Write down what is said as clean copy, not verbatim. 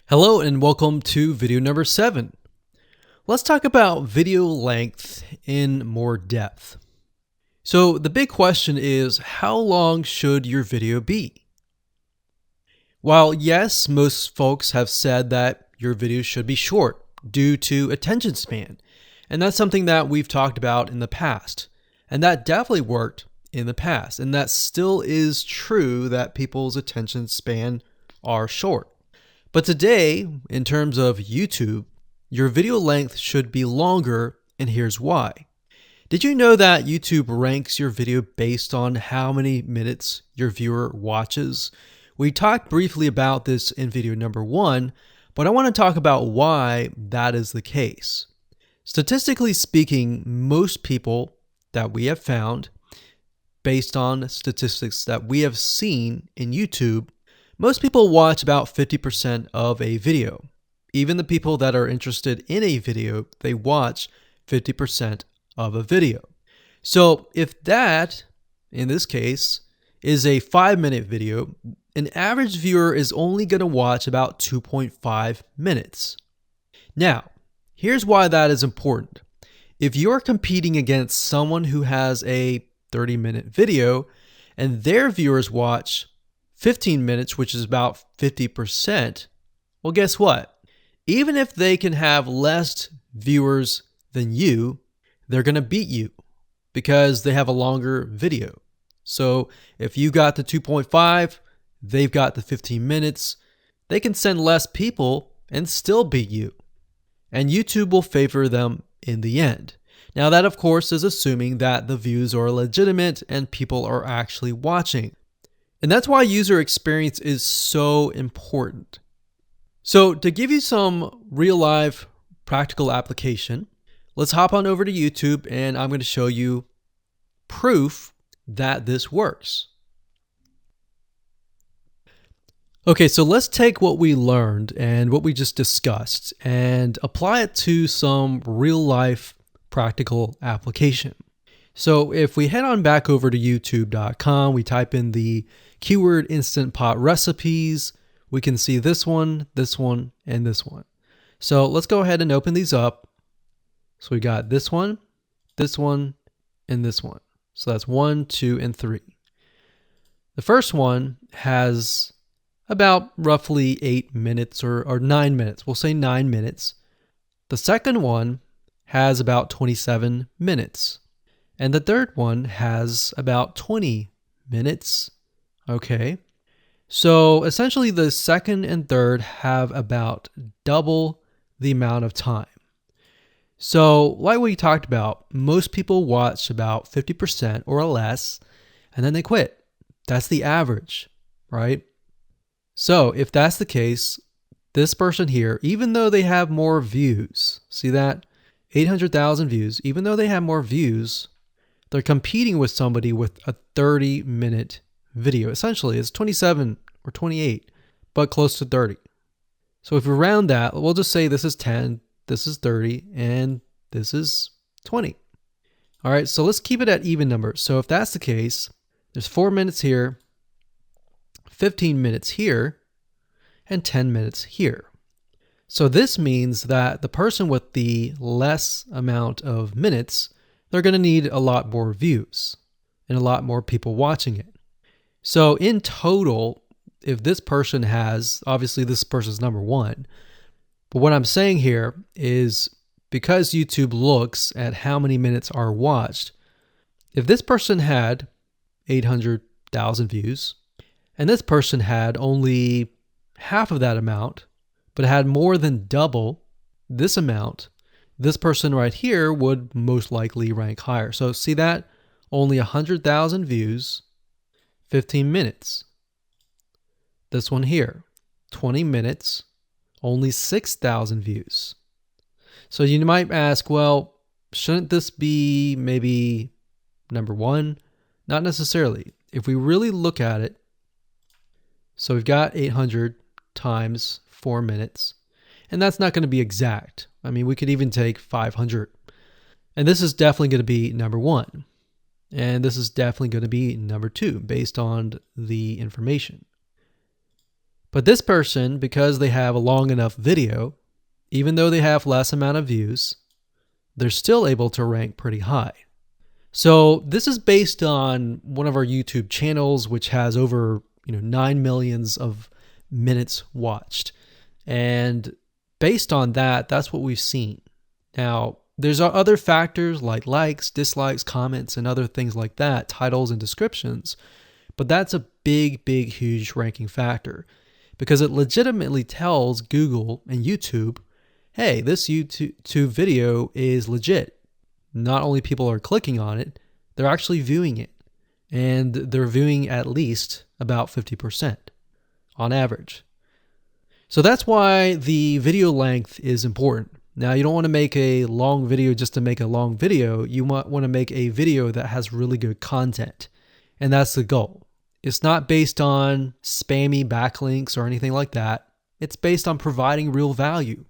Hello and welcome to video number 7. Let's talk about video length in more depth. So the big question is, how long should your video be? While yes, most folks have said that your video should be short due to attention span, and that's something that we've talked about in the past, and that definitely worked in the past, and that still is true that people's attention span are short. But today, in terms of YouTube, your video length should be longer, and here's why. Did you know that YouTube ranks your video based on how many minutes your viewer watches? We talked briefly about this in video number 1, but I want to talk about why that is the case. Statistically speaking, most people that we have found, based on statistics that we have seen in YouTube, most people watch about 50% of a video. Even the people that are interested in a video, they watch 50% of a video. So if that, in this case, is a 5-minute video, an average viewer is only going to watch about 2.5 minutes. Now, here's why that is important. If you're competing against someone who has a 30-minute video and their viewers watch 15 minutes, which is about 50%, well, guess what? Even if they can have less viewers than you, they're going to beat you because they have a longer video. So if you got the 2.5, they've got the 15 minutes, they can send less people and still beat you. And YouTube will favor them in the end. Now that, of course, is assuming that the views are legitimate and people are actually watching. And that's why user experience is so important. So to give you some real life practical application, let's hop on over to YouTube and I'm going to show you proof that this works. Okay, so let's take what we learned and what we just discussed and apply it to some real life practical application. So if we head on back over to youtube.com, we type in the keyword Instant Pot recipes, we can see this one, and this one. So let's go ahead and open these up. So we got this one, and this one. So that's 1, 2, and 3. The first one has about roughly 8 minutes or 9 minutes. We'll say 9 minutes. The second one has about 27 minutes. And the third one has about 20 minutes. Okay. So essentially the second and third have about double the amount of time. So like we talked about, most people watch about 50% or less, and then they quit. That's the average, right? So if that's the case, this person here, even though they have more views, see that? 800,000 views, even though they have more views, they're competing with somebody with a 30-minute video. Essentially, it's 27 or 28, but close to 30. So if we round that, we'll just say this is 10, this is 30, and this is 20. All right, so let's keep it at even numbers. So if that's the case, there's 4 minutes here, 15 minutes here, and 10 minutes here. So this means that the person with the less amount of minutes, they're going to need a lot more views and a lot more people watching it. So in total, if this person has, obviously this person's number 1, but what I'm saying here is because YouTube looks at how many minutes are watched, if this person had 800,000 views and this person had only half of that amount, but had more than double this amount, this person right here would most likely rank higher. So see that? Only 100,000 views, 15 minutes. This one here, 20 minutes, only 6,000 views. So you might ask, well, shouldn't this be maybe number 1? Not necessarily. If we really look at it, so we've got 800 times 4 minutes. And that's not going to be exact. I mean, we could even take 500. And this is definitely going to be number 1. And this is definitely going to be number 2 based on the information. But this person, because they have a long enough video, even though they have less amount of views, they're still able to rank pretty high. So this is based on one of our YouTube channels, which has over 9 millions of minutes watched. And based on that, that's what we've seen. Now, there's other factors like likes, dislikes, comments, and other things like that, titles and descriptions. But that's a big, huge ranking factor because it legitimately tells Google and YouTube, hey, this YouTube video is legit. Not only people are clicking on it, they're actually viewing it. And they're viewing at least about 50% on average. So that's why the video length is important. Now, you don't want to make a long video just to make a long video. You might want to make a video that has really good content. And that's the goal. It's not based on spammy backlinks or anything like that. It's based on providing real value,